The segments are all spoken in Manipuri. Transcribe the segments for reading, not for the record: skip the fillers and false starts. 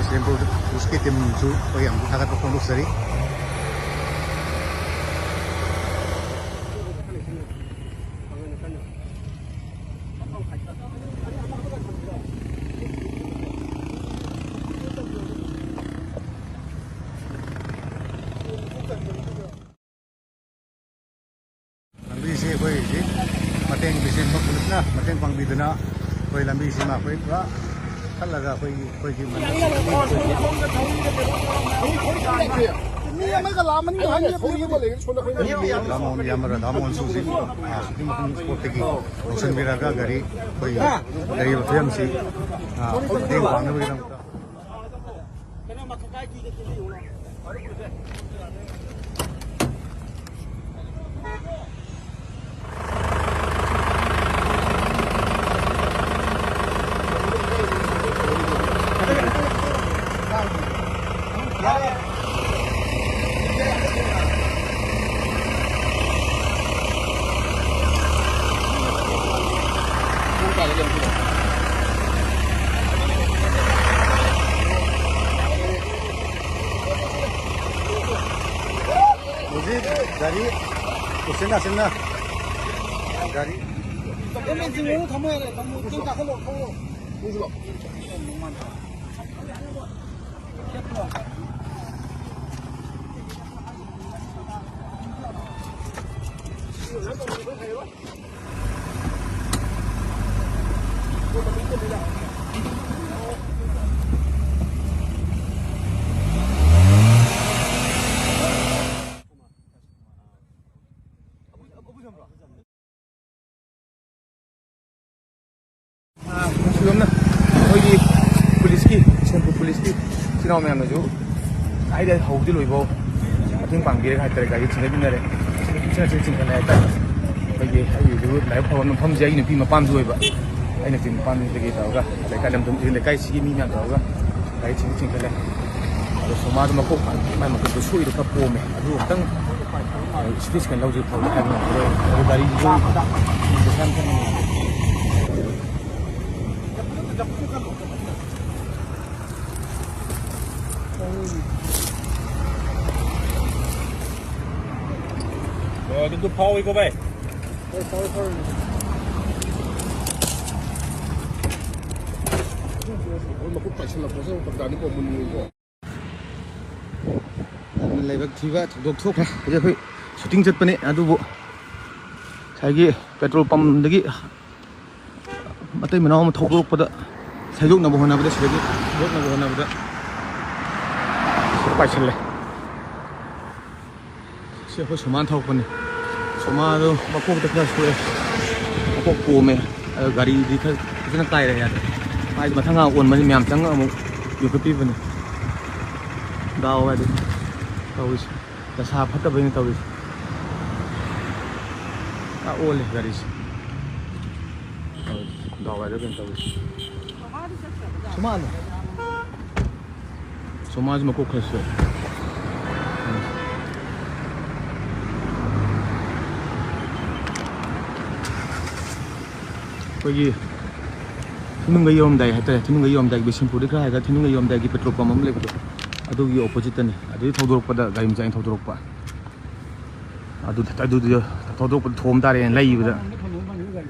Siyempre, उसकी टीम जो कोई हमको थाका तो कौन लोग सरी लंबी से कोई जी मतेंग बिसे पुलिस ना मतेंग पंगबीदना कोई लंबी से मा कोई पूरा खल लगा कोई की मन दामोन यामरा दामोन सुजी सुजी मखन स्पोर्ट की रोशन बिरागा गरी कोई गरी फिल्म सी देख पाने वगैरह गाड़ी उसना सुनना गाड़ी पुलिस की चुनाव मैम जो आई हौदी लोबो मतें पांगीरे हाइतर गाड़ी चिंगबिनरे चिंगखने अखोई लाइफ फव मफमसे आई नुपी मपामसु ओइबा अइना चिंग मपामदगी तौरगा लेकाय लमदम लेकाय सिगी मी मैम तौरगा गाड़ी चिंगखले अदो सोमाद मकोक माय मकोक सुइदो खा पोमे अदु हतंग स्पीच kan लौजु फव हाइबो गाड़ी जो बेसान खने Itu pau iko bay. Pau. Makuk paisal la posa pagdani ko munu ko. Leibak thiba thok thok hai. Je khoi shooting chat pane adu bo. Saigi petrol pump dagi matai manau ma thok lok pada saidok na bo hona bada saigi thok na bo hona bada. Paisal le. Se khoi saman thok pane. सोमादो मकोक तक सोए मकोक पोमे गाड़ी दी थ जन काय रे यार माइ मथंगा ओन मनि म्याम चंग अमु युकपि बने दाव वादि तौइस दसा फट बनि तौइस आ ओले गाड़ी दाव वादि बनि तौइस सोमाज मकोक खसो कोई थिनुंग योमदाई हाइतरे थिनुंग योमदाई बिसनपुर खरा हाइगा थिनुंग योमदाई की पेट्रोल पंप लेबदो अदुगी ऑपोजिट ने अदु थौदोरपदा गाड़ी मचाइन थौदोरपा अदु थौदोरपदा थोम तारे लाइबदा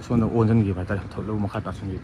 सोना ओनजन गी हाइतरे थौलो मखा तासंगी